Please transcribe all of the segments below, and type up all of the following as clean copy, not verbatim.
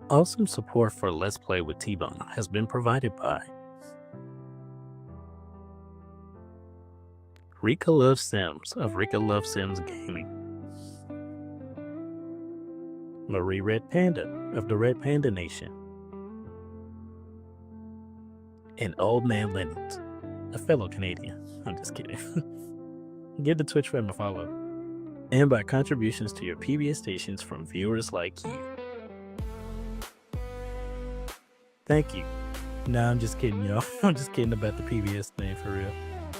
Awesome support for Let's Play with T-Bone has been provided by Rika Loves Sims of Rika Loves Sims Gaming, Marie Red Panda of the Red Panda Nation, and Old Man Lennox, a fellow Canadian. I'm just kidding. Give the Twitch fam a follow. And by contributions to your PBS stations from viewers like you. Thank you. Nah, I'm just kidding, y'all. I'm just kidding about the PBS thing, for real.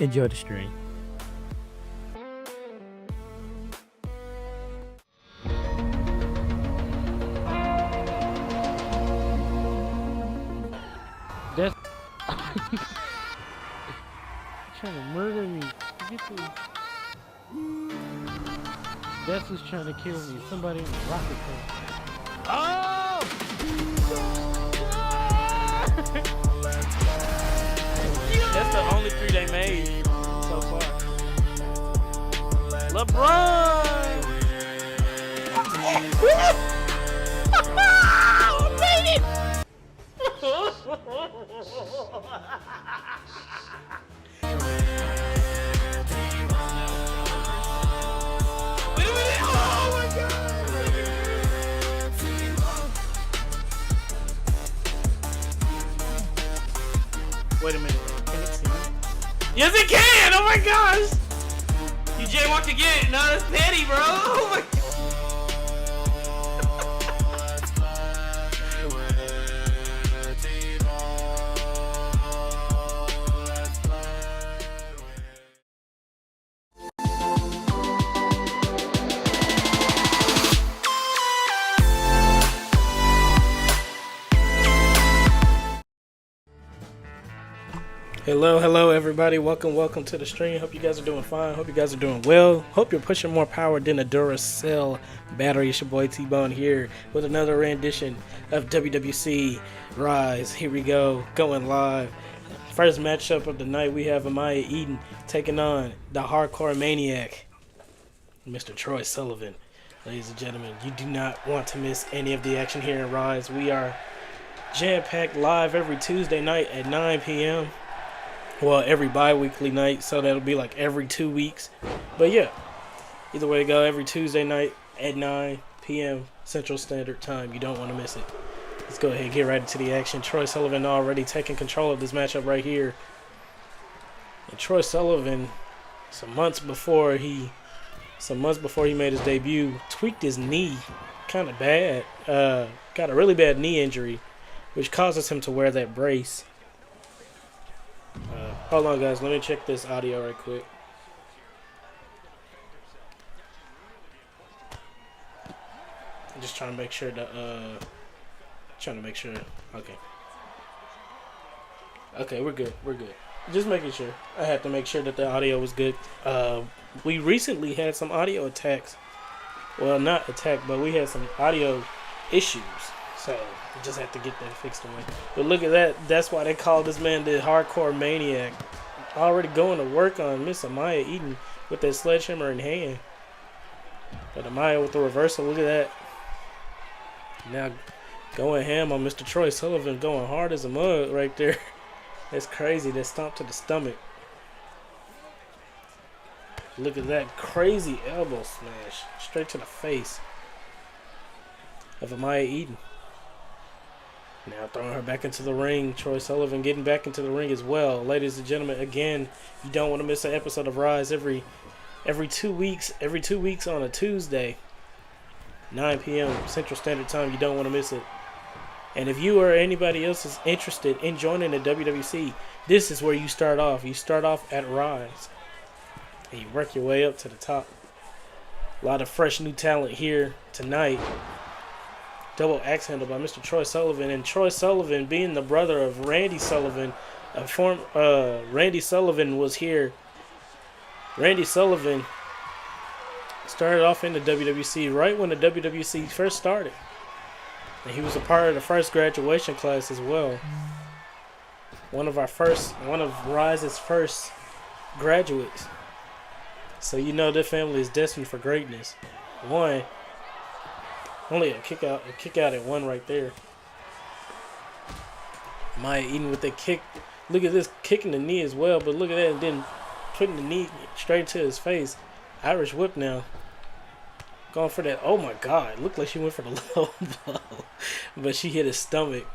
Enjoy the stream. That's trying to murder me. Get this. That's who's trying to kill me. Somebody in a rocket car. Oh! That's the only 3 they made so far. LeBron! Made it! Wait a minute. Can it see me? Yes, it can! Oh my gosh! You jaywalked again. No, that's petty, bro. Oh my god. Hello everybody, welcome to the stream. Hope you guys are doing fine, hope you guys are doing well. Hope you're pushing more power than a Duracell battery. It's your boy T-Bone here with another rendition of WWC Rise. Here we go, going live. First matchup of the night, we have Amaya Eden taking on the hardcore maniac, Mr. Troy Sullivan. Ladies and gentlemen, you do not want to miss any of the action here in Rise. We are jam-packed live every Tuesday night at 9 p.m. Well, every bi-weekly night, so that'll be like every 2 weeks. But yeah, either way to go, every Tuesday night at 9 p.m. Central Standard Time. You don't want to miss it. Let's go ahead and get right into the action. Troy Sullivan already taking control of this matchup right here. And Troy Sullivan, some months before he made his debut, tweaked his knee kind of bad. Got a really bad knee injury, which causes him to wear that brace. Hold on, guys. Let me check this audio right quick. I'm just trying to make sure that, Okay, we're good. Just making sure. I had to make sure that the audio was good. We recently had some audio attacks. Well, not attack, but we had some audio issues. So, we just have to get that fixed away. But look at that. That's why they call this man the hardcore maniac. Already going to work on Miss Amaya Eden with that sledgehammer in hand. But Amaya with the reversal. Look at that. Now, going ham on Mr. Troy Sullivan. Going hard as a mug right there. That's crazy. That stomp to the stomach. Look at that crazy elbow smash. Straight to the face of Amaya Eden. Now throwing her back into the ring. Troy Sullivan getting back into the ring as well. Ladies and gentlemen, again, you don't want to miss an episode of Rise every 2 weeks. Every 2 weeks on a Tuesday, 9 p.m. Central Standard Time. You don't want to miss it. And if you or anybody else is interested in joining the WWC, this is where you start off. You start off at Rise, and you work your way up to the top. A lot of fresh new talent here tonight. Double axe handle by Mr. Troy Sullivan, and Troy Sullivan being the brother of Randy Sullivan. Randy Sullivan was here. Randy Sullivan started off in the WWC right when the WWC first started, and he was a part of the first graduation class as well. One of Rise's first graduates. So you know this family is destined for greatness. Only a kick out at one right there. Maya Eden with that kick. Look at this, kicking the knee as well, but look at that, and then putting the knee straight to his face. Irish whip now. Going for that. Oh my God. Looked like she went for the low blow. But she hit his stomach.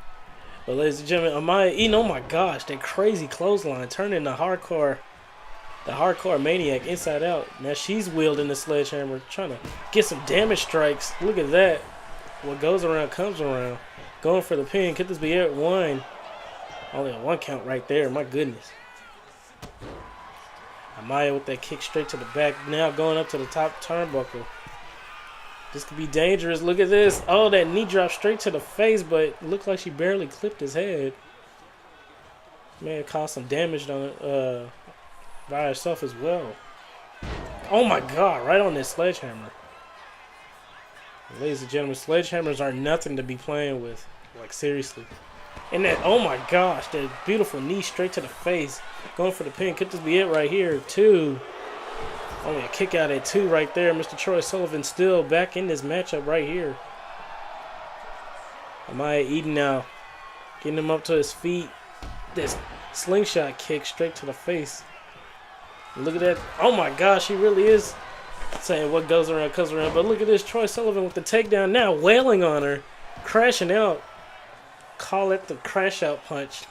But ladies and gentlemen, Amaya Eden, oh my gosh, that crazy clothesline turning the hardcore maniac inside out. Now she's wielding the sledgehammer, trying to get some damage strikes. Look at that. What goes around comes around. Going for the pin. Could this be it? One. Only a 1 count right there. My goodness. Amaya with that kick straight to the back. Now going up to the top turnbuckle. This could be dangerous. Look at this. Oh, that knee drop straight to the face, but it looked like she barely clipped his head. May have caused some damage on it by herself as well. Oh my God, right on this sledgehammer. Ladies and gentlemen, sledgehammers are nothing to be playing with. Like, seriously. And that, oh my gosh, that beautiful knee straight to the face. Going for the pin. Could this be it right here? 2. Only a kick out at 2 right there. Mr. Troy Sullivan still back in this matchup right here. Amaya Eden now getting him up to his feet. This slingshot kick straight to the face. Look at that. Oh my gosh, he really is saying what goes around comes around. But look at this, Troy Sullivan with the takedown now, wailing on her, crashing out. Call it the crash out punch.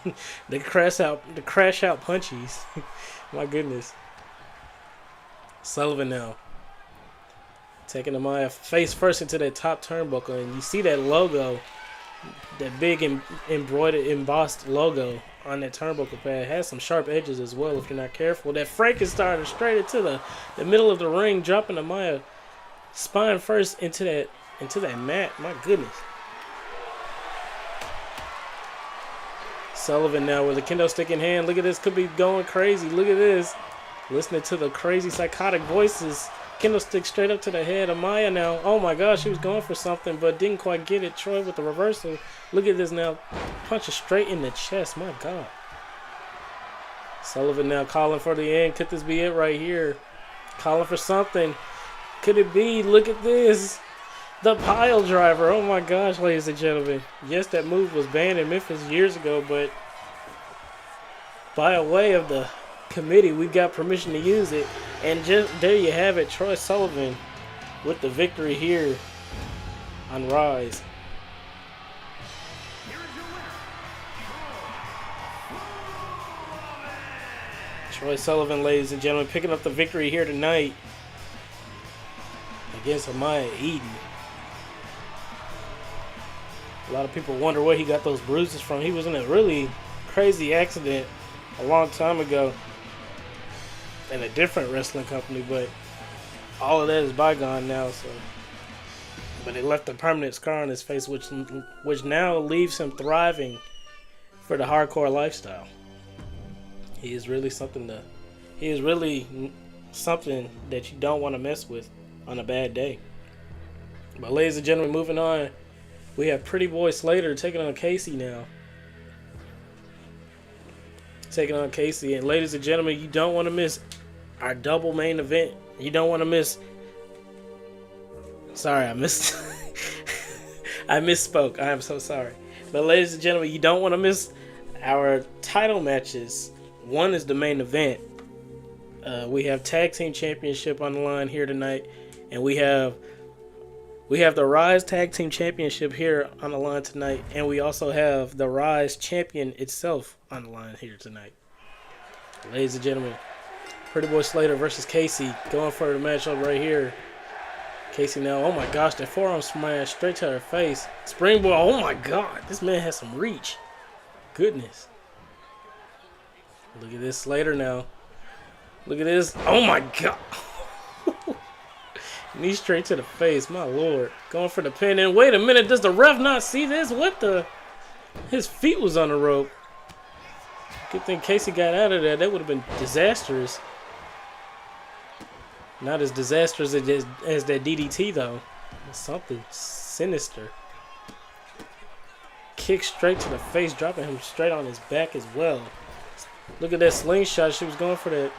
the crash out punchies. My goodness. Sullivan now taking Amaya face first into that top turnbuckle, and you see that logo, that big embroidered embossed logo on that turnbuckle pad. It has some sharp edges as well if you're not careful. That Frankensteiner straight into the middle of the ring, dropping Amaya spine first into that mat. My goodness. Sullivan now with a kendo stick in hand. Look at this, could be going crazy. Look at this. Listening to the crazy psychotic voices. Kendo stick straight up to the head. Amaya now. Oh my gosh, she was going for something but didn't quite get it. Troy with the reversal. Look at this now. Punches straight in the chest. My God. Sullivan now calling for the end. Could this be it right here? Calling for something. Could it be? Look at this. The pile driver. Oh my gosh, ladies and gentlemen. Yes, that move was banned in Memphis years ago, but by way of the committee, we got permission to use it, and just there you have it, Troy Sullivan with the victory here on Rise. Troy Sullivan, ladies and gentlemen, picking up the victory here tonight against Amaya Eden. A lot of people wonder where he got those bruises from. He was in a really crazy accident a long time ago in a different wrestling company, but all of that is bygone now. So, but it left a permanent scar on his face, which now leaves him thriving for the hardcore lifestyle. He is really something that you don't want to mess with on a bad day. But ladies and gentlemen, moving on, we have Pretty Boy Slater taking on Casey now. Taking on Casey, and ladies and gentlemen, you don't want to miss our double main event. You don't want to miss. Sorry, I misspoke. I am so sorry. But ladies and gentlemen, you don't want to miss our title matches. One is the main event. We have Tag Team Championship on the line here tonight, and we have the Rise Tag Team Championship here on the line tonight, and we also have the Rise Champion itself on the line here tonight. Ladies and gentlemen, Pretty Boy Slater versus Casey, going for the matchup right here. Casey now, oh my gosh, that forearm smash straight to her face. Springboard, oh my God, this man has some reach. Goodness. Look at this Slater now. Look at this, oh my God. Knee straight to the face, my lord. Going for the pin, and wait a minute, does the ref not see this? What the? His feet was on the rope. Good thing Casey got out of there. That would have been disastrous. Not as disastrous as that DDT, though. Something sinister. Kick straight to the face, dropping him straight on his back as well. Look at that slingshot. She was going for that.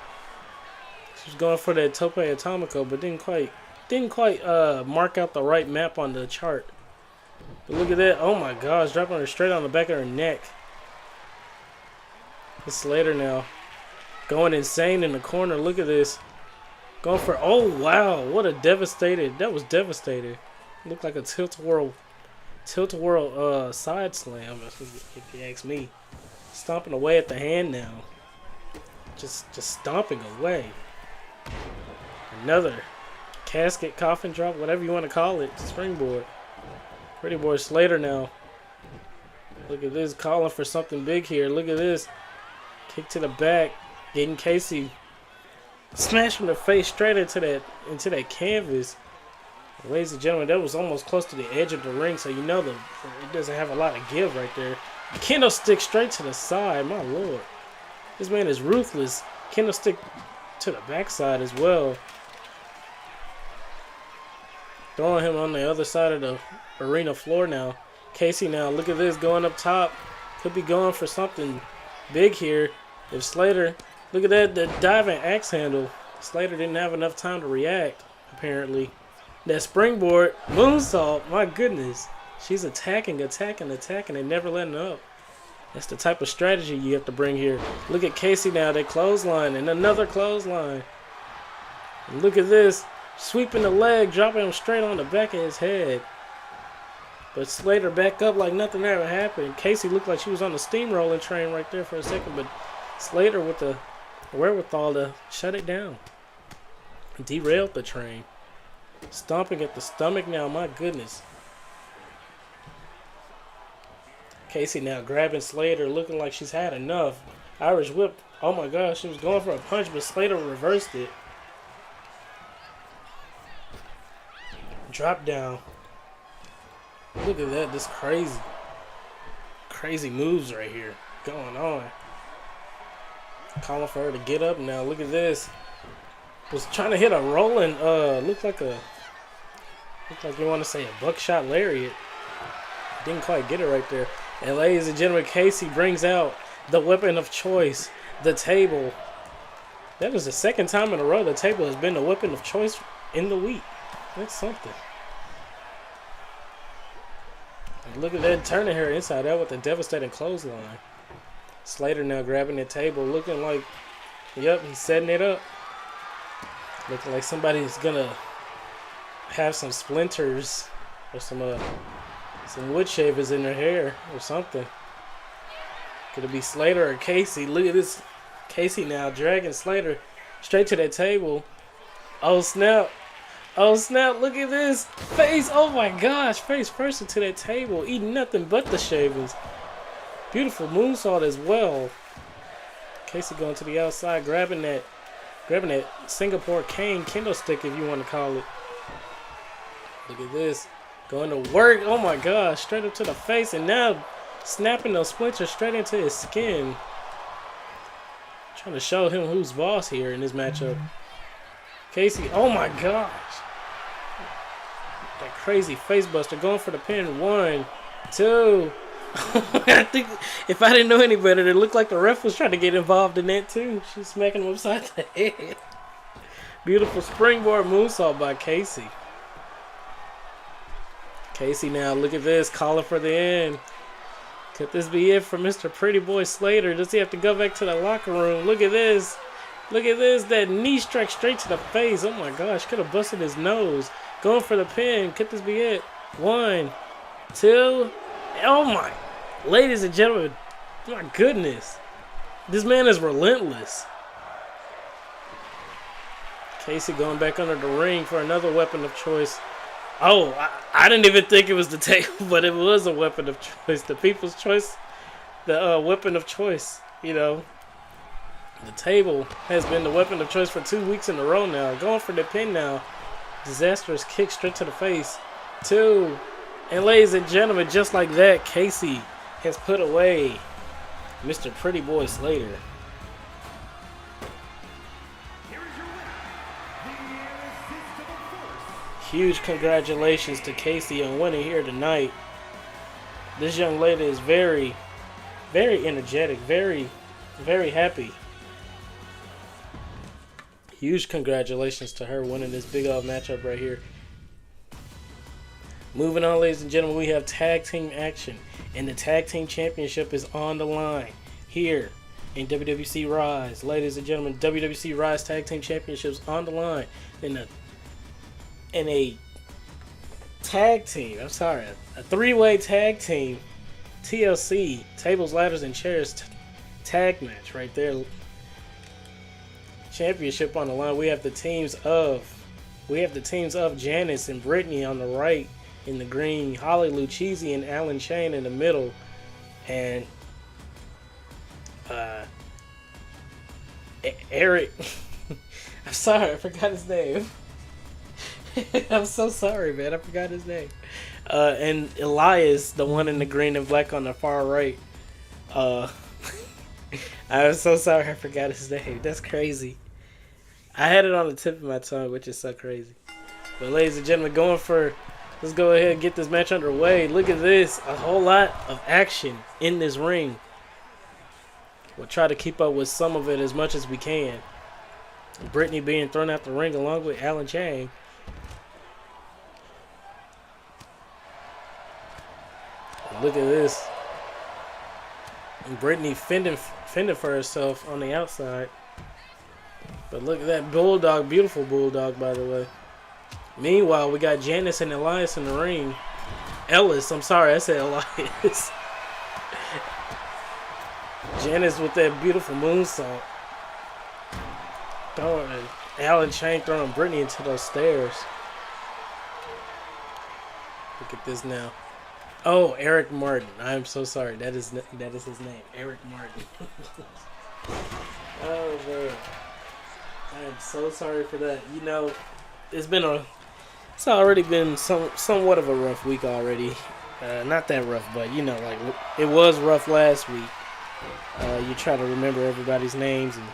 She was going for that Tope Atomico, but didn't quite mark out the right map on the chart. But look at that. Oh my gosh, dropping her straight on the back of her neck. It's Slater now. Going insane in the corner. Look at this. Going for, oh wow, what a devastated, that was devastated. Looked like a tilt-a-whirl side slam, if you ask me. Stomping away at the hand now. Just stomping away. Another casket, coffin drop, whatever you want to call it, springboard. Pretty boy Slater now. Look at this, calling for something big here. Look at this. Kick to the back, getting Casey smashing the face straight into that canvas. Ladies and gentlemen, that was almost close to the edge of the ring, so you know it doesn't have a lot of give right there. Kendo stick straight to the side, my lord. This man is ruthless. Kendo stick to the backside as well. Throwing him on the other side of the arena floor now. Casey now, look at this, going up top. Could be going for something big here. If Slater, look at that, the diving axe handle. Slater didn't have enough time to react, apparently. That springboard moonsault, my goodness. She's attacking, and never letting up. That's the type of strategy you have to bring here. Look at Casey now, that clothesline, and another clothesline. And look at this, sweeping the leg, dropping him straight on the back of his head. But Slater back up like nothing ever happened. Casey looked like she was on the steamrolling train right there for a second, but Slater with the wherewithal to shut it down. Derailed the train. Stomping at the stomach now, my goodness. Casey now grabbing Slater, looking like she's had enough. Irish whip. Oh my gosh, she was going for a punch, but Slater reversed it. Drop down. Look at that, this crazy moves right here going on. Calling for her to get up now. Look at this. Was trying to hit a rolling, looked like you want to say a buckshot lariat. Didn't quite get it right there. And ladies and gentlemen, Casey brings out the weapon of choice, the table. That is the second time in a row the table has been the weapon of choice in the week. That's something. And look at that, turning her inside out with a devastating clothesline. Slater now grabbing the table, looking like, yep, he's setting it up. Looking like somebody's gonna have some splinters or some wood shavers in their hair or something. Could it be Slater or Casey? Look at this. Casey now dragging Slater straight to that table. Oh snap. Oh snap, look at this. Face, oh my gosh. Face first into that table. Eating nothing but the shavings. Beautiful moonsault as well. Casey going to the outside, grabbing that Singapore cane kendo stick, if you want to call it. Look at this. Going to work. Oh my gosh. Straight up to the face. And now snapping those splinters straight into his skin. Trying to show him who's boss here in this matchup. Casey. Oh my gosh. That crazy face buster. Going for the pin. 1, 2. I think if I didn't know any better, it looked like the ref was trying to get involved in that too. She's smacking him upside the head. Beautiful springboard moonsault by Casey. Casey now, look at this, calling for the end. Could this be it for Mr. Pretty Boy Slater? Does he have to go back to the locker room? Look at this. Look at this. That knee strike straight to the face. Oh my gosh, could have busted his nose. Going for the pin. Could this be it? 1, 2. Oh my. Ladies and gentlemen, my goodness. This man is relentless. Casey going back under the ring for another weapon of choice. Oh, I didn't even think it was the table, but it was a weapon of choice. The people's choice, the weapon of choice, you know. The table has been the weapon of choice for 2 weeks in a row now. Going for the pin now. Disastrous kick straight to the face. 2. And ladies and gentlemen, just like that, Casey has put away Mr. Pretty Boy Slater. Huge congratulations to Casey on winning here tonight. This young lady is very, very energetic, very, very happy. Huge congratulations to her winning this big old matchup right here. Moving on, ladies and gentlemen, we have tag team action, and the tag team championship is on the line here in WWC Rise. Ladies and gentlemen, WWC Rise Tag Team Championships on the line in a tag team. I'm sorry, a three-way tag team TLC tables, ladders, and chairs tag match right there. Championship on the line. We have the teams of Janice and Brittany on the right in the green, Holly Lucchese and Alan Chain in the middle, and Eric. I'm sorry, I forgot his name. I'm so sorry, man. I forgot his name. And Elias, the one in the green and black on the far right. I'm so sorry, I forgot his name. That's crazy. I had it on the tip of my tongue, which is so crazy. But ladies and gentlemen, let's go ahead and get this match underway. Look at this. A whole lot of action in this ring. We'll try to keep up with some of it as much as we can. Brittany being thrown out the ring along with Alan Chang. Look at this. And Brittany fending for herself on the outside. But look at that bulldog. Beautiful bulldog, by the way. Meanwhile, we got Janice and Elias in the ring. Ellis. I'm sorry, I said Elias. Janice with that beautiful moonsault. Alan Chang throwing Brittany into those stairs. Look at this now. Oh, Eric Martin. I'm so sorry. That is his name. Eric Martin. Oh, man. I am so sorry for that. You know, it's already been somewhat of a rough week already. Not that rough, but, you know, like, it was rough last week. You try to remember everybody's names and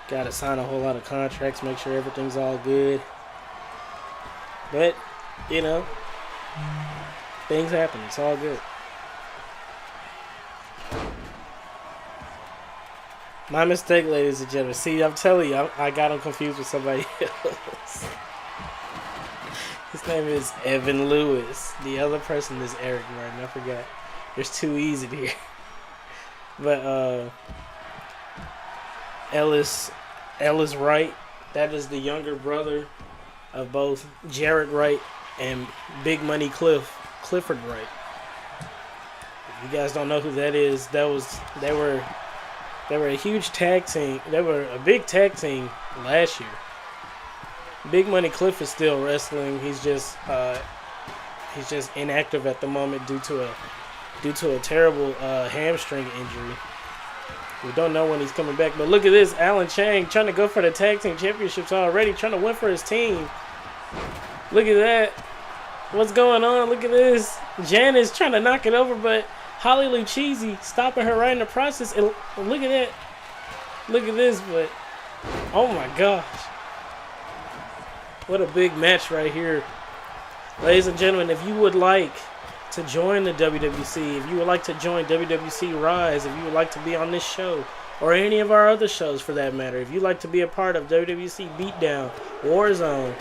got to sign a whole lot of contracts, make sure everything's all good. But, you know, things happen. It's all good. My mistake, ladies and gentlemen. See, I'm telling you, I got him confused with somebody else. His name is Evan Lewis. The other person is Eric Martin. I forgot. There's two E's in here. But Ellis Wright, that is the younger brother of both Jarrett Wright and Big Money Clifford Wright. If you guys don't know who that is, they were a huge tag team. They were a big tag team last year. Big Money Cliff is still wrestling. He's just inactive at the moment due to a terrible hamstring injury. We don't know when he's coming back. But look at this, Alan Chang trying to go for the tag team championships already, trying to win for his team. Look at that. What's going on? Look at this. Janice trying to knock it over, but Holly Lucchese stopping her right in the process. And look at that. Look at this, but oh my gosh. What a big match right here. Ladies and gentlemen, if you would like to join the WWC, if you would like to join WWC Rise, if you would like to be on this show, or any of our other shows for that matter, if you'd like to be a part of WWC Beatdown, Warzone,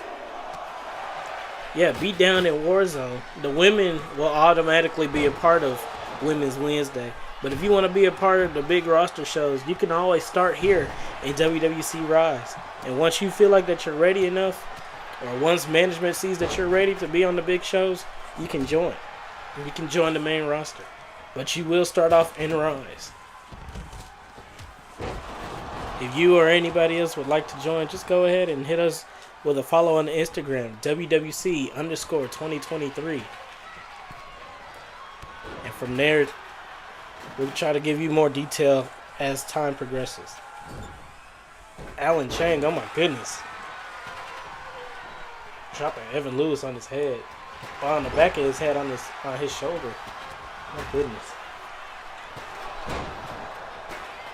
Beatdown and Warzone, the women will automatically be a part of Women's Wednesday. But if you want to be a part of the big roster shows, you can always start here in WWC Rise. And once you feel like that you're ready enough, or once management sees that you're ready to be on the big shows, you can join. You can join the main roster. But you will start off in Rise. If you or anybody else would like to join, just go ahead and hit us with a follow on Instagram, WWC_2023. And from there, we'll try to give you more detail as time progresses. Alan Chang, oh my goodness. Dropping Evan Lewis on his head. On the back of his head, on his shoulder. My goodness.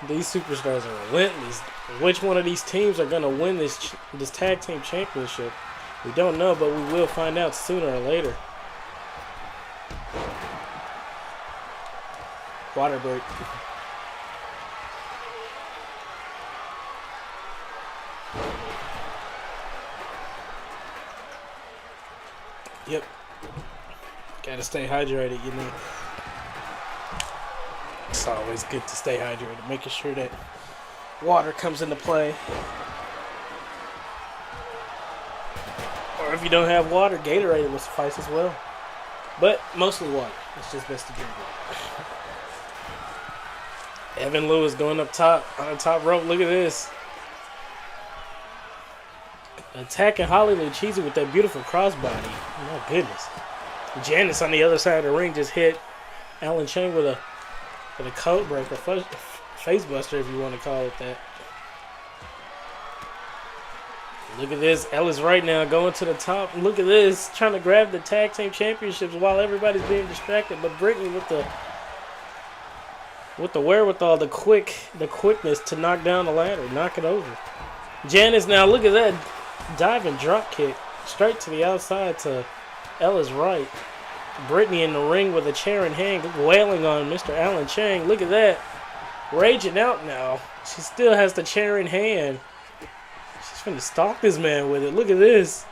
These superstars are relentless. Which one of these teams are going to win this tag team championship? We don't know, but we will find out sooner or later. Water break. Yep. Gotta stay hydrated, you know. It's always good to stay hydrated, making sure that water comes into play. Or if you don't have water, Gatorade will suffice as well. But mostly water. It's just best to drink water. Evan Lewis going up top on the top rope. Look at this. Attacking Holly Lucchese with that beautiful crossbody. My goodness. Janice on the other side of the ring just hit Alan Chang with a code breaker, face buster if you want to call it that. Look at this. Ellis right now going to the top. Look at this. Trying to grab the tag team championships while everybody's being distracted. But Brittany with the wherewithal, the quickness to knock down the ladder, knock it over. Janice now, look at that diving drop kick straight to the outside to Ella's right. Brittany in the ring with a chair in hand, wailing on Mr. Alan Chang. Look at that. Raging out now. She still has the chair in hand. She's finna stalk this man with it. Look at this.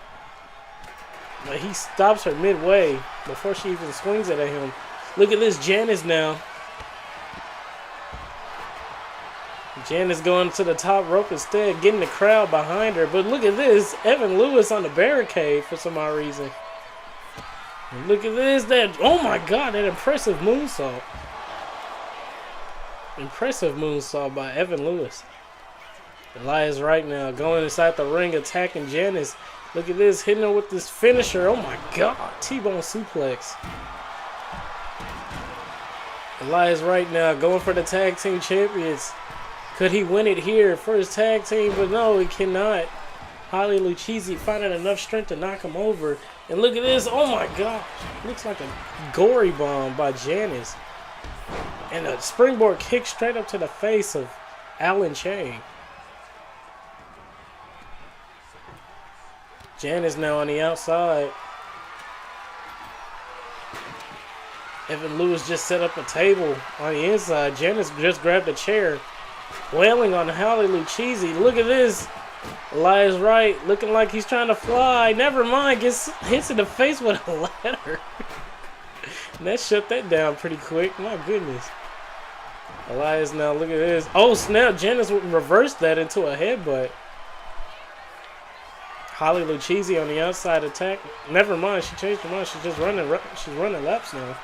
But he stops her midway before she even swings it at him. Look at this. Janice now. Janice going to the top rope instead, getting the crowd behind her. But look at this. Evan Lewis on the barricade for some odd reason. And look at this. Oh my God, that impressive moonsault. Impressive moonsault by Evan Lewis. Elias right now going inside the ring, attacking Janice. Look at this, hitting her with this finisher. Oh my God, T-bone suplex. Elias right now going for the tag team champions. Could he win it here for his tag team? But no, he cannot. Holly Lucchese finding enough strength to knock him over. And look at this. Oh my gosh. Looks like a gory bomb by Janice. And a springboard kick straight up to the face of Alan Chang. Janice now on the outside. Evan Lewis just set up a table on the inside. Janice just grabbed a chair. Wailing on Holly Lucchese. Look at this. Elias right, looking like he's trying to fly. Never mind, gets hits in the face with a ladder. And that shut that down pretty quick. My goodness. Elias now, look at this. Oh snap, Janice reversed that into a headbutt. Holly Lucchese on the outside attack. Never mind, she changed her mind. She's running laps now.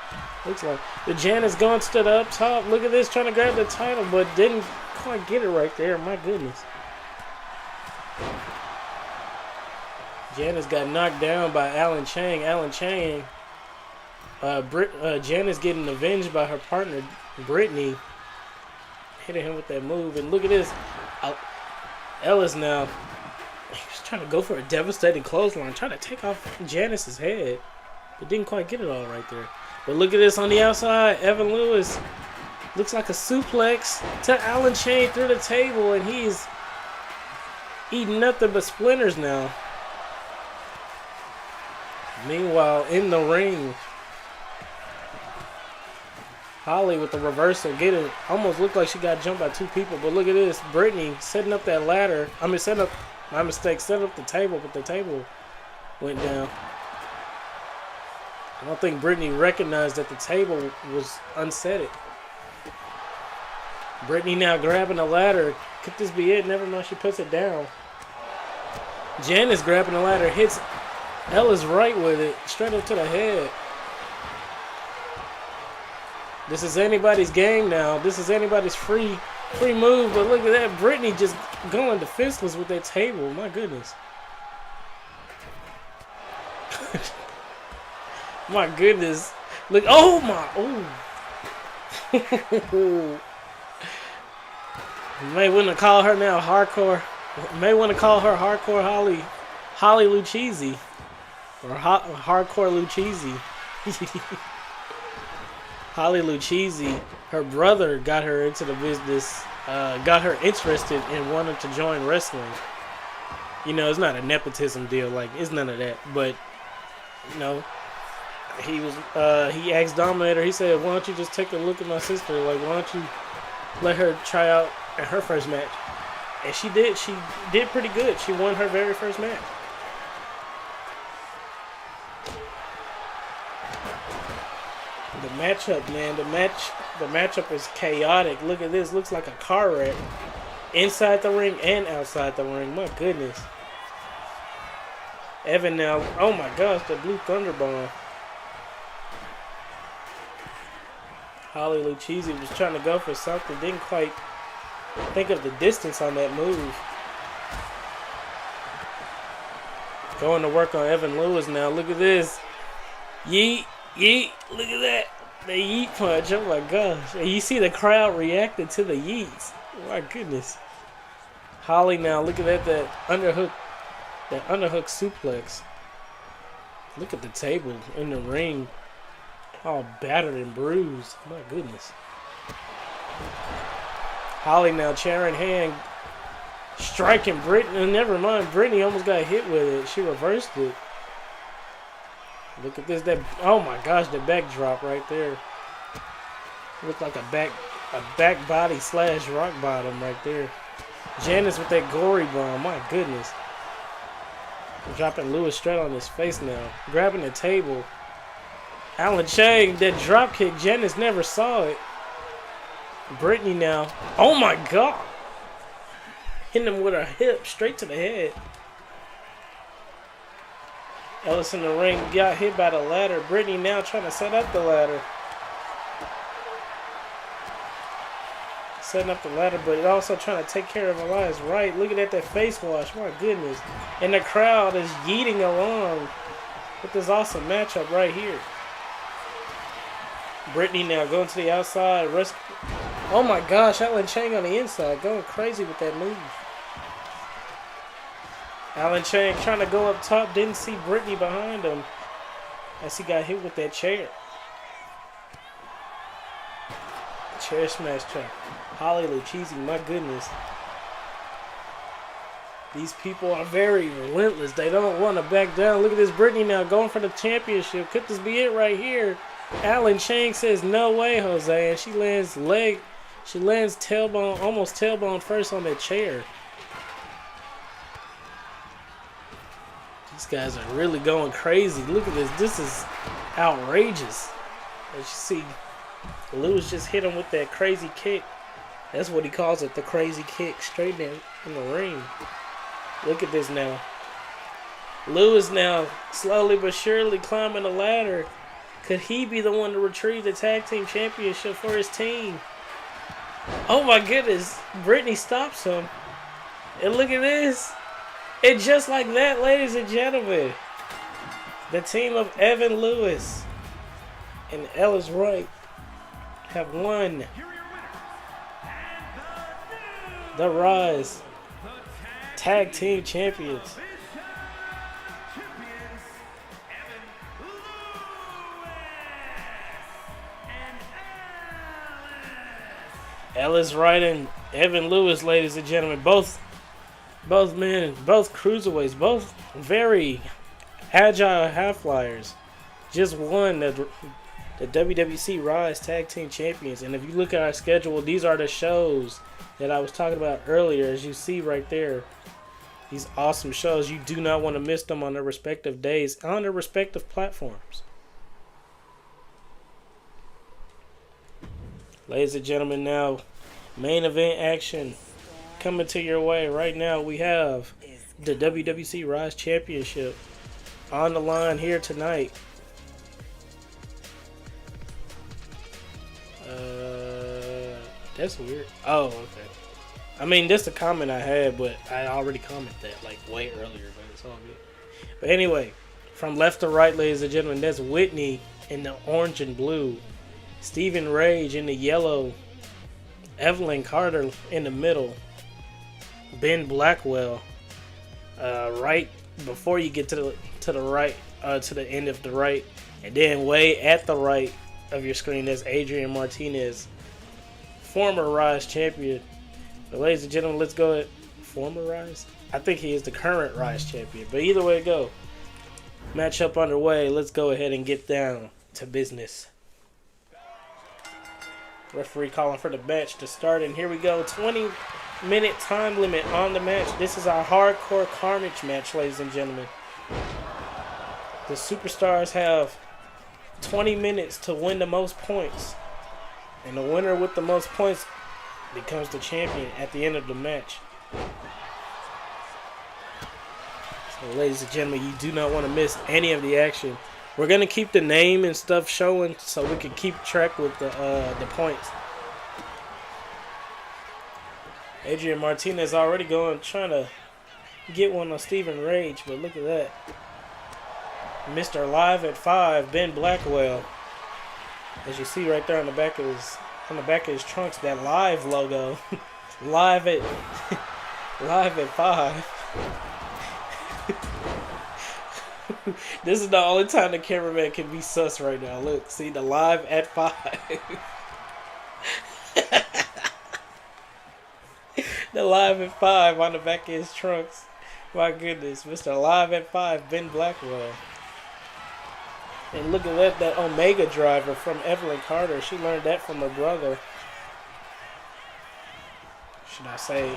Looks like the Janice going to the up top. Look at this, trying to grab the title, but didn't quite get it right there. My goodness. Janice got knocked down by Alan Chang. Alan Chang. Janice getting avenged by her partner Brittany. Hitting him with that move, and look at this. Ellis now. He's trying to go for a devastating clothesline, trying to take off Janice's head, but didn't quite get it all right there. But look at this on the outside. Evan Lewis looks like a suplex to Alan Chang through the table, and he's eating nothing but splinters now. Meanwhile, in the ring, Holly with the reversal, almost looked like she got jumped by two people. But look at this, Brittany setting up that ladder. My mistake, set up the table, but the table went down. I don't think Brittany recognized that the table was unsetted. Brittany now grabbing the ladder. Could this be it? Never mind, she puts it down. Janice grabbing the ladder, hits Ella's right with it, straight up to the head. This is anybody's game now. This is anybody's free move, but look at that. Brittany just going defenseless with that table. My goodness. My goodness. Look, oh my, oh. May want to call her now hardcore. May want to call her hardcore Holly Lucchese. Or hardcore Lucchese. Holly Lucchese, her brother got her into the business, got her interested in wanting to join wrestling. You know, it's not a nepotism deal, like, it's none of that. But, you know, he asked Dominator, he said, why don't you just take a look at my sister? Like, why don't you let her try out at her first match? And she did. She did pretty good. She won her very first match. The matchup, man. The matchup is chaotic. Look at this. Looks like a car wreck. Inside the ring and outside the ring. My goodness. Evan now. Oh my gosh, the blue thunder bomb. Holly Lucchese was trying to go for something. Didn't quite think of the distance on that move. Going to work on Evan Lewis now. Look at this. Yeet. Yeet. Look at that. The yeet punch. Oh my gosh. And you see the crowd reacting to the yeets. My goodness. Holly now. Look at that. That underhook suplex. Look at the table in the ring. All battered and bruised. My goodness. Holly now, chair in hand, striking Brittany. Never mind, Brittany almost got hit with it. She reversed it. Look at this. Oh my gosh, the backdrop right there. Looked like a back body / rock bottom right there. Janice with that gory bomb. My goodness. Dropping Lewis straight on his face now. Grabbing the table. Alan Chang, that drop kick, Janice never saw it. Brittany now. Oh my God. Hitting him with her hip straight to the head. Ellis in the ring got hit by the ladder. Brittany now trying to set up the ladder. Setting up the ladder, but also trying to take care of Elias Wright. Looking at that face wash. My goodness. And the crowd is yeeting along with this awesome matchup right here. Brittany now going to the outside. Oh my gosh, Alan Chang on the inside. Going crazy with that move. Alan Chang trying to go up top. Didn't see Brittany behind him as he got hit with that chair. Chair smash trap. Holly Lucchese, my goodness. These people are very relentless. They don't want to back down. Look at this Brittany now going for the championship. Could this be it right here? Alan Chang says, no way, Jose. And she lands tailbone, almost tailbone first on that chair. These guys are really going crazy. Look at this. This is outrageous. As you see, Lewis just hit him with that crazy kick. That's what he calls it, the crazy kick. Straight in the ring. Look at this now. Lewis now slowly but surely climbing the ladder. Could he be the one to retrieve the tag team championship for his team? Oh my goodness. Brittany stops him. And look at this. And just like that, ladies and gentlemen, the team of Evan Lewis and Ellis Wright have won the Rise Tag Team Champions. Ellis Wright and Evan Lewis, ladies and gentlemen, both men, both cruiserweights, both very agile high flyers, just won the WWC Rise Tag Team Champions. And if you look at our schedule, these are the shows that I was talking about earlier, as you see right there. These awesome shows. You do not want to miss them on their respective days, on their respective platforms. Ladies and gentlemen, now main event action coming to your way. Right now we have the WWC Rise Championship on the line here tonight. That's weird. Oh, okay. I mean, that's a comment I had, but I already commented that like way earlier, but it's all good. But anyway, from left to right, ladies and gentlemen, that's Whitney in the orange and blue, Stephen Rage in the yellow, Evelyn Carter in the middle, Ben Blackwell right before you get to the right, to the end of the right, and then way at the right of your screen, that's Adrian Martinez, former Rise champion. But ladies and gentlemen, let's go at former Rise. I think he is the current Rise champion. But either way it go, matchup underway. Let's go ahead and get down to business. Referee calling for the match to start, and here we go. 20-minute time limit on the match. This is our Hardcore Carnage match, ladies and gentlemen. The Superstars have 20 minutes to win the most points. And the winner with the most points becomes the champion at the end of the match. So, ladies and gentlemen, you do not want to miss any of the action. We're going to keep the name and stuff showing so we can keep track with the points. Adrian Martinez already trying to get one on Stephen Rage, but look at that. Mr. Live at 5, Ben Blackwell. As you see right there on the back of his trunks, that Live logo. live at 5. This is the only time the cameraman can be sus right now. Look, see the Live at 5. The Live at 5 on the back of his trunks. My goodness, Mr. Live at 5, Ben Blackwell. And look at that Omega driver from Evelyn Carter. She learned that from her brother. Should I say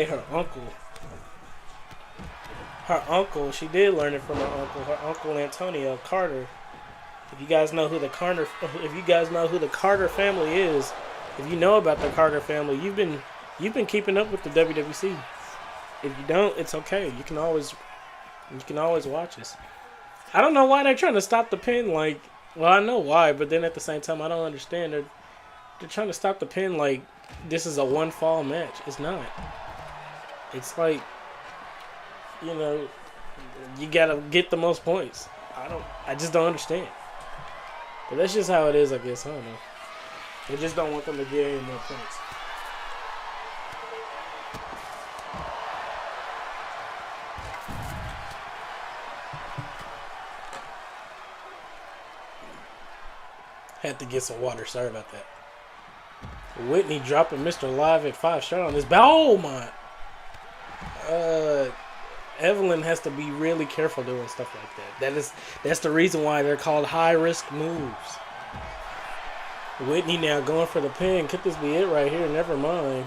her uncle? Her uncle, she did learn it from her uncle Antonio Carter. If you guys know who the Carter family is, if you know about the Carter family, you've been keeping up with the WWC. If you don't, it's okay. You can always watch us. I don't know why they're trying to stop the pin. Like, well, I know why, but then at the same time, I don't understand. They're trying to stop the pin like this is a one fall match. It's not. It's like, you know, you gotta get the most points. I just don't understand. But that's just how it is, I guess. I don't know. They just don't want them to get any more points. Had to get some water. Sorry about that. Whitney dropping Mr. Live at 5 shot on this. Oh my! Evelyn has to be really careful doing stuff like that. That's the reason why they're called high risk moves. Whitney now going for the pin. Could this be it right here? Never mind.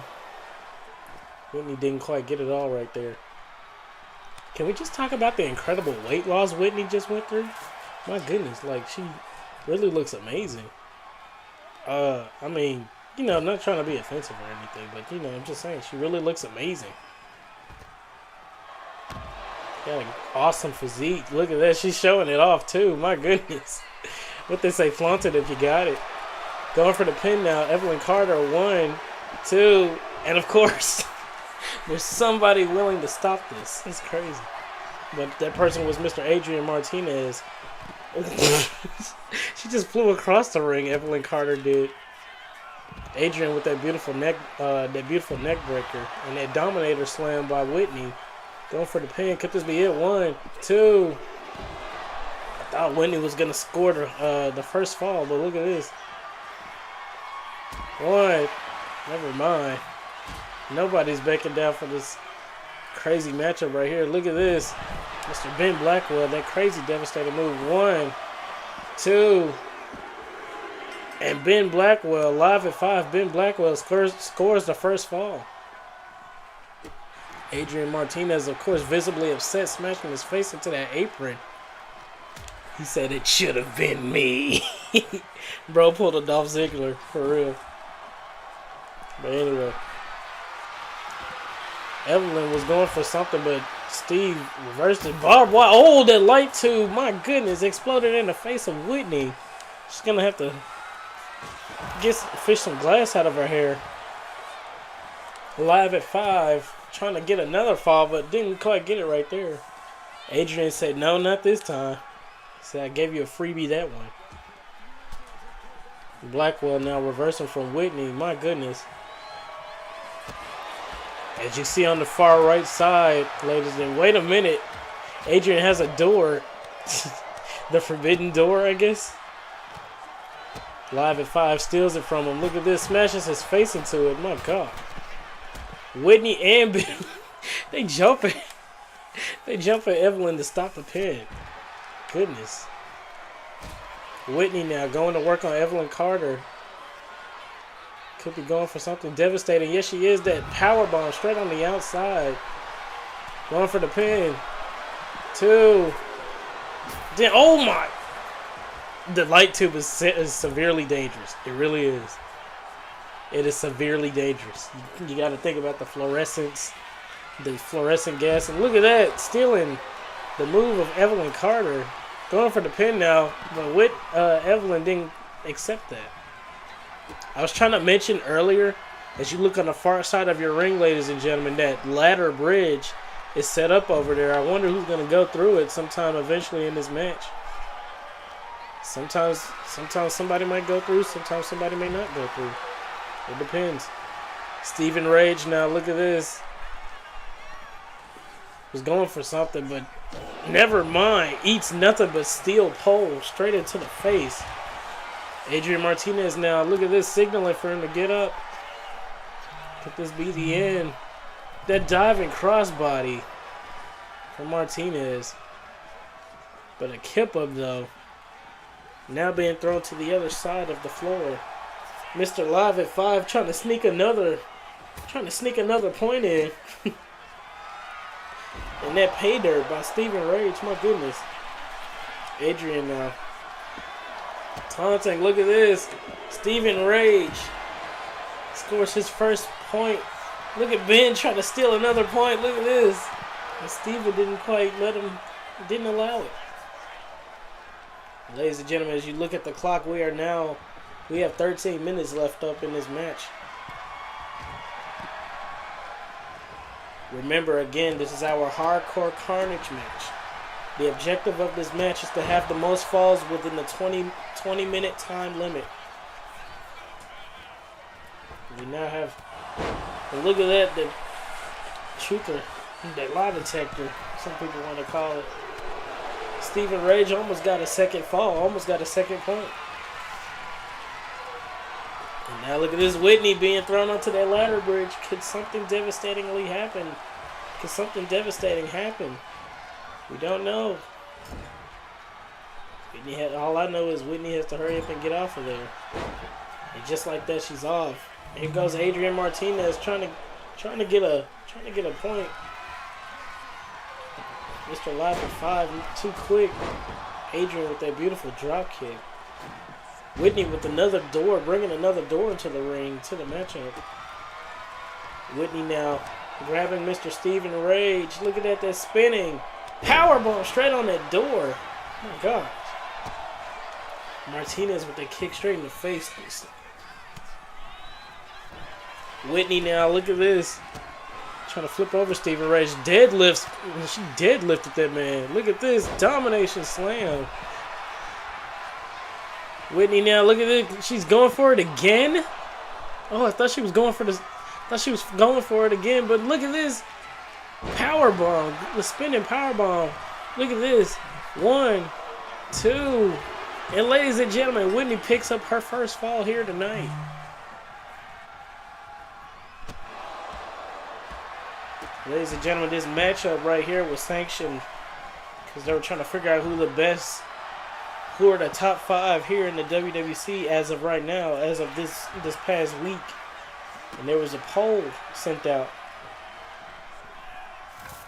Whitney didn't quite get it all right there. Can we just talk about the incredible weight loss Whitney just went through? My goodness, like she really looks amazing. I mean, you know, I'm not trying to be offensive or anything, but you know, I'm just saying she really looks amazing. Got an awesome physique. Look at that, she's showing it off too. My goodness. What they say, flaunt it if you got it. Going for the pin now. Evelyn Carter, 1, 2, and of course, there's somebody willing to stop this. It's crazy. But that person was Mr. Adrian Martinez. She just flew across the ring. Evelyn Carter did. Adrian with that beautiful neck breaker and that Dominator slam by Whitney. Going for the pin. Could this be it? 1, 2. I thought Whitney was gonna score the first fall, but look at this. 1. Never mind. Nobody's backing down for this crazy matchup right here. Look at this. Mr. Ben Blackwell, that crazy devastating move. 1, 2. And Ben Blackwell, Live at 5. Ben Blackwell scores the first fall. Adrian Martinez, of course, visibly upset, smashing his face into that apron. He said, "It should have been me." Bro pulled a Dolph Ziggler, for real. But anyway. Evelyn was going for something, but Steve reversed it. Barbed wire. Oh, that light tube, my goodness, exploded in the face of Whitney. She's going to have to fish some glass out of her hair. Live at 5, trying to get another fall, but didn't quite get it right there. Adrian said, "No, not this time." He said, "I gave you a freebie that one." Blackwell now reversing from Whitney. My goodness. As you see on the far right side, ladies and wait a minute. Adrian has a door. The forbidden door, I guess. Live at 5 steals it from him. Look at this. Smashes his face into it. My God. Whitney and Ben, they jumping. They jump at Evelyn to stop the pin. Goodness. Whitney now going to work on Evelyn Carter. Could be going for something devastating. Yes, she is. That power bomb straight on the outside. Going for the pin. 2. Then, oh my! The light tube is severely dangerous. It really is. It is severely dangerous. You got to think about the fluorescent gas. And look at that, stealing the move of Evelyn Carter. Going for the pin now, but Evelyn didn't accept that. I was trying to mention earlier, as you look on the far side of your ring, ladies and gentlemen, that ladder bridge is set up over there. I wonder who's going to go through it sometime eventually in this match. Sometimes somebody might go through, sometimes somebody may not go through. It depends. Stephen Rage now, look at this. Was going for something, but never mind. Eats nothing but steel pole straight into the face. Adrian Martinez now, look at this, signaling for him to get up. Could this be the end? That diving crossbody from Martinez. But a kip up though. Now being thrown to the other side of the floor. Mr. Live at 5 trying to sneak another point in. And that pay dirt by Stephen Rage, my goodness. Adrian now. Taunting, look at this. Stephen Rage scores his first point. Look at Ben trying to steal another point. Look at this. And Stephen didn't allow it. Ladies and gentlemen, as you look at the clock, we have 13 minutes left up in this match. Remember, again, this is our Hardcore Carnage match. The objective of this match is to have the most falls within the 20-minute time limit. We now have, and look at that, the truther, that lie detector, some people want to call it. Stephen Rage almost got a second fall, almost got a second point. And now look at this Whitney being thrown onto that ladder bridge. Could something devastatingly happen? Could something devastating happen? We don't know. All I know is Whitney has to hurry up and get off of there. And just like that, she's off. Here goes Adrian Martinez trying to get a point. Mr. Live at 5, too quick. Adrian with that beautiful drop kick. Whitney with another door, bringing another door into the ring, to the matchup. Whitney now grabbing Mr. Stephen Rage. Look at that spinning. Powerbomb straight on that door. Oh my gosh. Martinez with that kick straight in the face. Whitney now, look at this. Trying to flip over Stephen Rage. Deadlifts. She deadlifted that man. Look at this. Domination slam. Whitney now, look at it. She's going for it again. Oh, I thought she was going for this. Thought she was going for it again, but look at this. Powerbomb. The spinning powerbomb. Look at this. 1, 2. And ladies and gentlemen, Whitney picks up her first fall here tonight. Ladies and gentlemen, this matchup right here was sanctioned because they were trying to figure out who are the top 5 here in the WWC as of right now, as of this past week. And there was a poll sent out.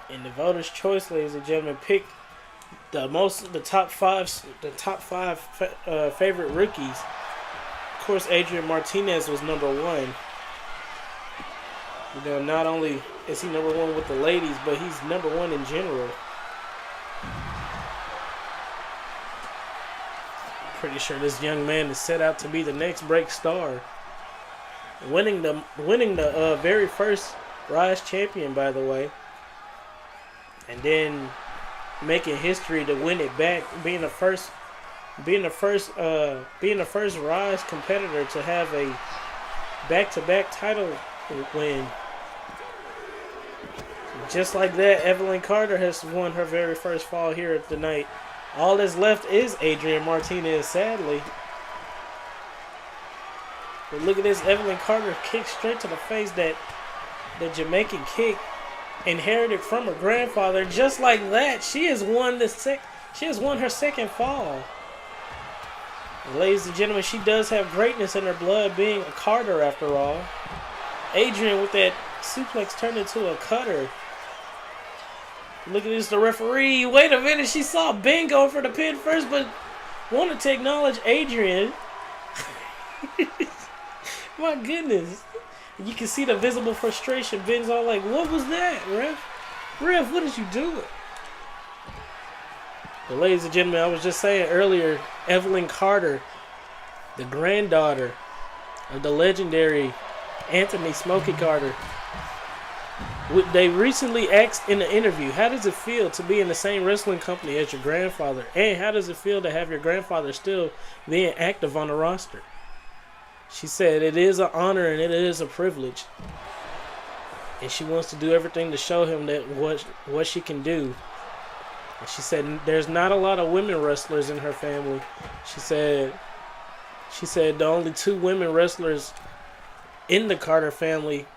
And the voters' choice, ladies and gentlemen, picked the top five favorite rookies. Of course, Adrian Martinez was number 1. You know, not only is he number 1 with the ladies, but he's number 1 in general. Pretty sure this young man is set out to be the next break star. Winning the very first Rise champion, by the way. And then making history to win it back, being the first Rise competitor to have a back-to-back title win. Just like that, Evelyn Carter has won her very first fall here tonight. All that's left is Adrian Martinez, sadly. But look at this, Evelyn Carter kick straight to the face, that the Jamaican kick inherited from her grandfather. Just like that, she has won her second fall. And ladies and gentlemen, she does have greatness in her blood, being a Carter after all. Adrian with that suplex turned into a cutter. Look at this, the referee. Wait a minute, she saw Ben going for the pin first, but wanted to acknowledge Adrian. My goodness. You can see the visible frustration. Ben's all like, what was that, ref? Ref, what did you do? But ladies and gentlemen, I was just saying earlier, Evelyn Carter, the granddaughter of the legendary Anthony Smokey Carter, they recently asked in an interview, how does it feel to be in the same wrestling company as your grandfather? And how does it feel to have your grandfather still being active on the roster? She said it is an honor and it is a privilege. And she wants to do everything to show him that what she can do. And she said there's not a lot of women wrestlers in her family. She said the only 2 women wrestlers in the Carter family,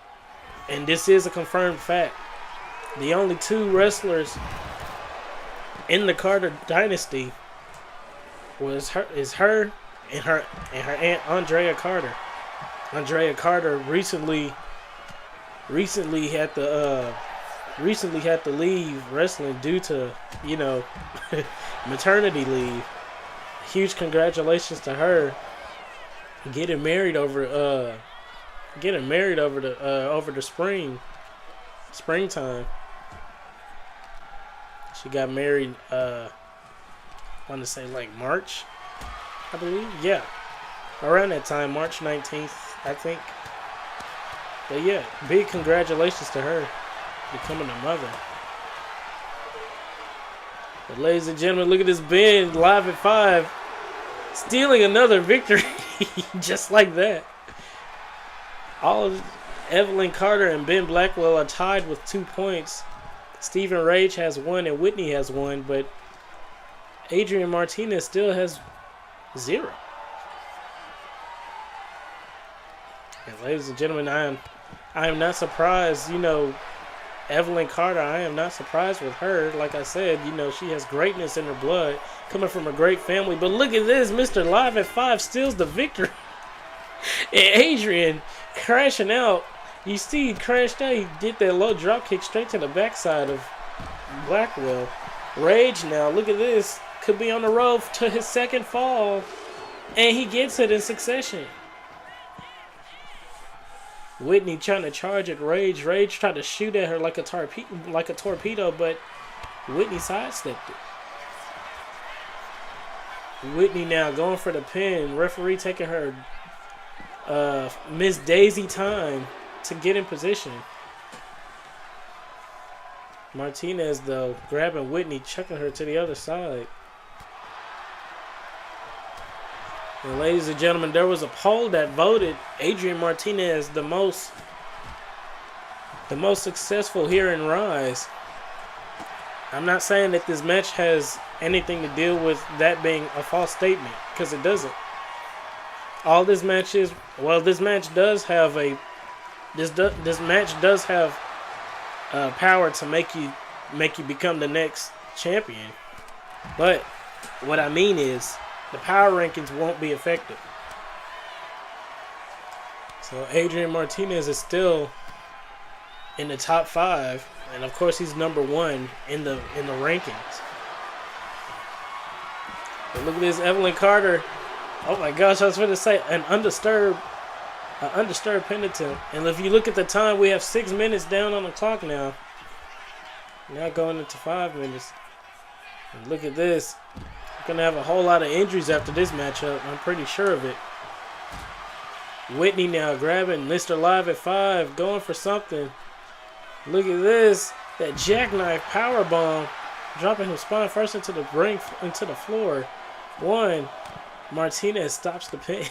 and this is a confirmed fact, the only 2 wrestlers in the Carter dynasty is her and her aunt Andrea Carter. Andrea Carter recently had to leave wrestling due to, maternity leave. Huge congratulations to her getting married over the springtime. She got married I want to say like March, I believe. Yeah. Around that time, March 19th, I think. But yeah, big congratulations to her becoming a mother. But ladies and gentlemen, look at this Ben live at 5, stealing another victory just like that. All of Evelyn Carter and Ben Blackwell are tied with 2 points. Stephen Rage has 1 and Whitney has 1, but Adrian Martinez still has 0. And ladies and gentlemen, I am not surprised, Evelyn Carter, I am not surprised with her. Like I said, she has greatness in her blood, coming from a great family. But look at this, Mr. Live at 5 steals the victory. And Adrian crashing out. You see, he crashed out. He did that low drop kick straight to the backside of Blackwell. Rage now, look at this. Could be on the road to his 2nd fall. And he gets it in succession. Whitney trying to charge at Rage. Rage tried to shoot at her like a torpedo, but Whitney sidestepped it. Whitney now going for the pin. Referee taking her Miss Daisy time to get in position. Martinez, though, grabbing Whitney, chucking her to the other side. And ladies and gentlemen, there was a poll that voted Adrian Martinez the most successful here in Rise. I'm not saying that this match has anything to do with that being a false statement, because it doesn't. All this match is, this match does have power to make you become the next champion. But what I mean is, the power rankings won't be effective. So Adrian Martinez is still in the top 5, and of course he's number 1 in the rankings. But look at this, Evelyn Carter. Oh my gosh, I was going to say an undisturbed pin attempt. And if you look at the time, we have 6 minutes down on the clock now. Now going into 5 minutes. And look at this. We're going to have a whole lot of injuries after this matchup. I'm pretty sure of it. Whitney now grabbing Mr. Live at 5, going for something. Look at this. That jackknife power bomb, dropping him spine first into the ring, into the floor. 1. Martinez stops the pin.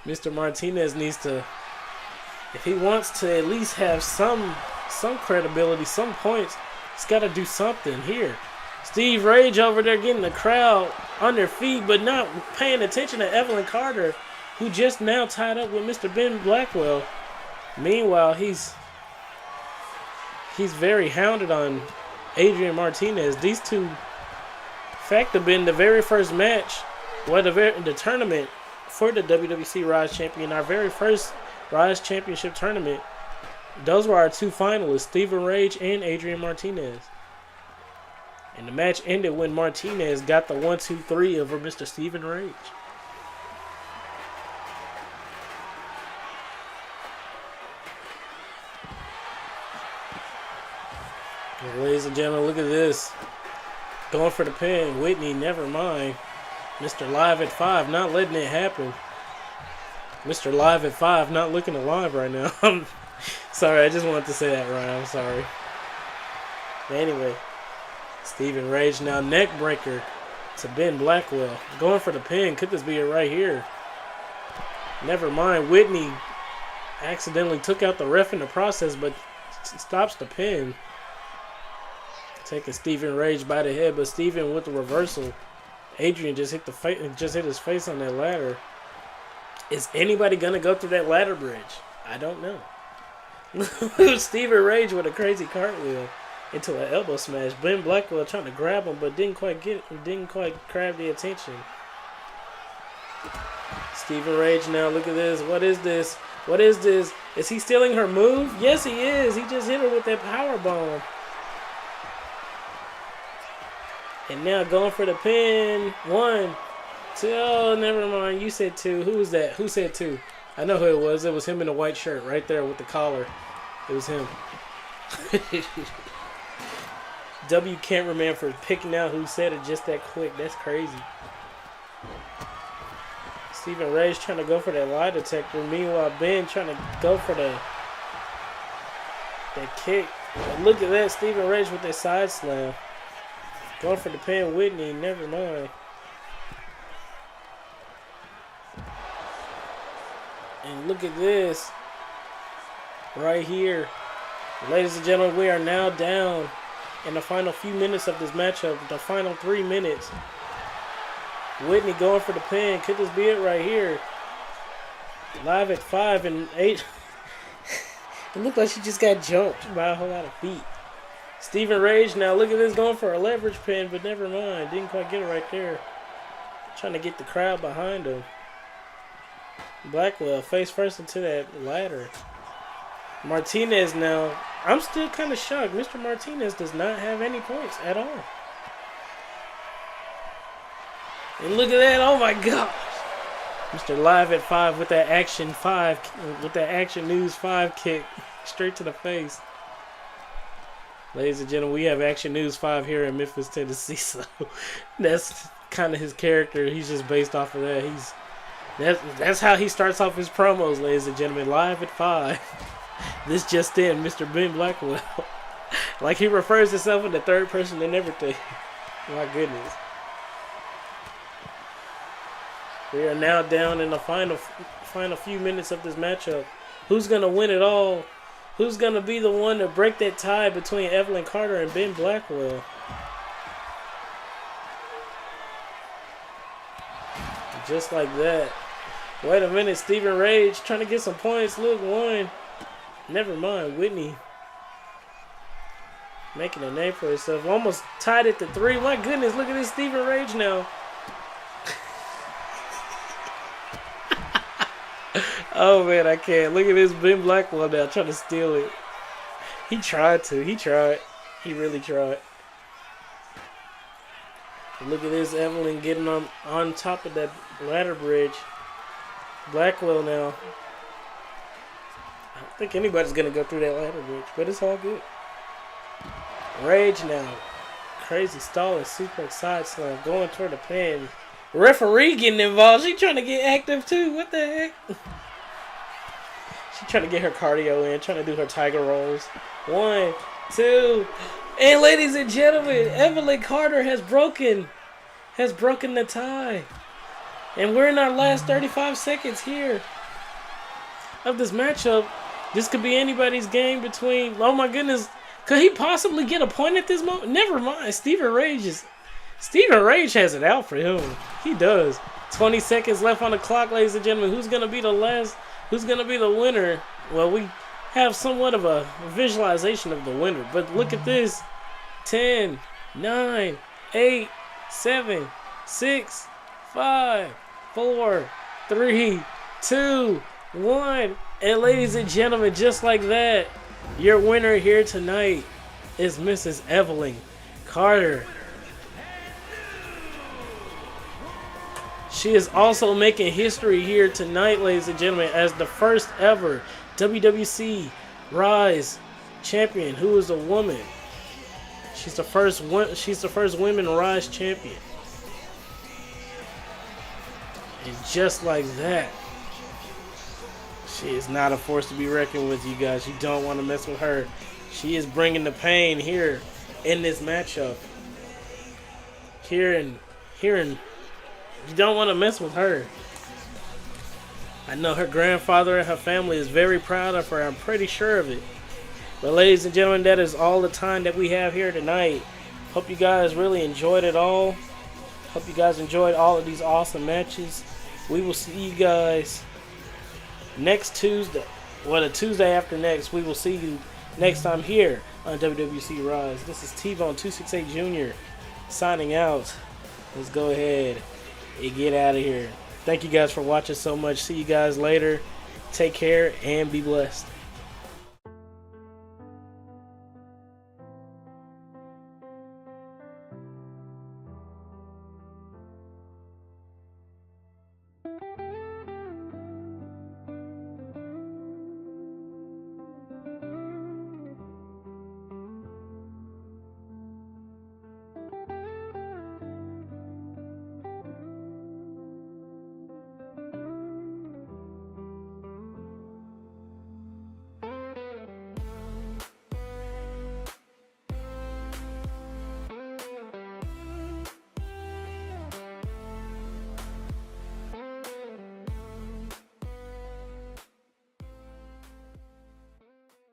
Mr. Martinez needs to, if he wants to at least have some credibility, some points, he's got to do something here. Steve Rage over there getting the crowd on their feet, but not paying attention to Evelyn Carter, who just now tied up with Mr. Ben Blackwell. Meanwhile, he's very hounded on Adrian Martinez. These two, in fact, have been the very first match, the tournament for the WWC Rise Champion, our very first Rise Championship tournament. Those were our two finalists, Steven Rage and Adrian Martinez. And the match ended when Martinez got the 1-2-3 over Mr. Steven Rage. And ladies and gentlemen, look at this. Going for the pin. Whitney, never mind. Mr. Live at 5, not letting it happen. Mr. Live at 5, not looking alive right now. I'm sorry, I just wanted to say that right. I'm sorry. Anyway, Steven Rage now neck breaker to Ben Blackwell. Going for the pin. Could this be it right here? Never mind. Whitney accidentally took out the ref in the process, but stops the pin. Taking Steven Rage by the head, but Steven with the reversal. Adrian just hit his face on that ladder. Is anybody gonna go through that ladder bridge? I don't know. Steven Rage with a crazy cartwheel into an elbow smash. Ben Blackwell trying to grab him, but didn't quite grab the attention. Steven Rage now, look at this. What is this? What is this? Is he stealing her move? Yes, he is. He just hit her with that power bomb. And now going for the pin. 1, 2. Oh, never mind. You said 2. Who was that? Who said 2? I know who it was. It was him in the white shirt right there with the collar. It was him. W cameraman for picking out who said it just that quick. That's crazy. Steven Rage trying to go for that lie detector. Meanwhile, Ben trying to go for that kick. But look at that. Steven Rage with that side slam. Going for the pin, Whitney, never mind. And look at this. Right here. Ladies and gentlemen, we are now down in the final few minutes of this matchup. The final 3 minutes. Whitney going for the pin. Could this be it right here? Live at 5 and 8. It looked like she just got jumped by a whole lot of feet. Steven Rage now, look at this, going for a leverage pin, but never mind. Didn't quite get it right there. Trying to get the crowd behind him. Blackwell face first into that ladder. Martinez now. I'm still kind of shocked. Mr. Martinez does not have any points at all. And look at that. Oh my gosh. Mr. Live at 5 with that Action 5, with that Action News 5 kick straight to the face. Ladies and gentlemen, we have Action News 5 here in Memphis, Tennessee, so that's kind of his character. He's just based off of that. That's how he starts off his promos, ladies and gentlemen. Live at 5. This just in, Mr. Ben Blackwell. Like he refers himself in the third person and everything. My goodness. We are now down in the final few minutes of this matchup. Who's going to win it all? Who's going to be the one to break that tie between Evelyn Carter and Ben Blackwell? Just like that. Wait a minute. Steven Rage trying to get some points. Look, 1. Never mind. Whitney making a name for herself. Almost tied it to 3. My goodness. Look at this Steven Rage now. Oh man, I can't. Look at this Ben Blackwell now trying to steal it. He tried to. He tried. He really tried. Look at this Evelyn getting on top of that ladder bridge. Blackwell now. I don't think anybody's going to go through that ladder bridge, but it's all good. Rage now. Crazy stalling suplex side slam going toward the pin. Referee getting involved. She trying to get active too. What the heck? She trying to get her cardio in, trying to do her tiger rolls. 1, 2, and ladies and gentlemen, Evelyn Carter has broken the tie. And we're in our last 35 seconds here of this matchup. This could be anybody's game between, oh my goodness, could he possibly get a point at this moment? Never mind, Steven Rage has it out for him. He does. 20 seconds left on the clock, ladies and gentlemen. Who's going to be the last? Who's going to be the winner? Well, we have somewhat of a visualization of the winner. But look at this. 10, 9, 8, 7, 6, 5, 4, 3, 2, 1. And ladies and gentlemen, just like that, Your winner here tonight is Mrs. Evelyn Carter. She is also making history here tonight, ladies and gentlemen, as the first ever WWC Rise champion who is a woman. She's the first women Rise champion. And just like that, she is not a force to be reckoned with, you guys. You don't want to mess with her. She is bringing the pain here in this matchup. Here, you don't want to mess with her. I know her grandfather and her family is very proud of her. I'm pretty sure of it. But ladies and gentlemen, that is all the time that we have here tonight. Hope you guys really enjoyed it all. Hope you guys enjoyed all of these awesome matches. We will see you guys next Tuesday. Well, the Tuesday after next. We will see you next time here on WWC Rise. This is T-Bone 268 Jr. signing out. Let's go ahead and get out of here. Thank you guys for watching so much. See you guys later. Take care and be blessed.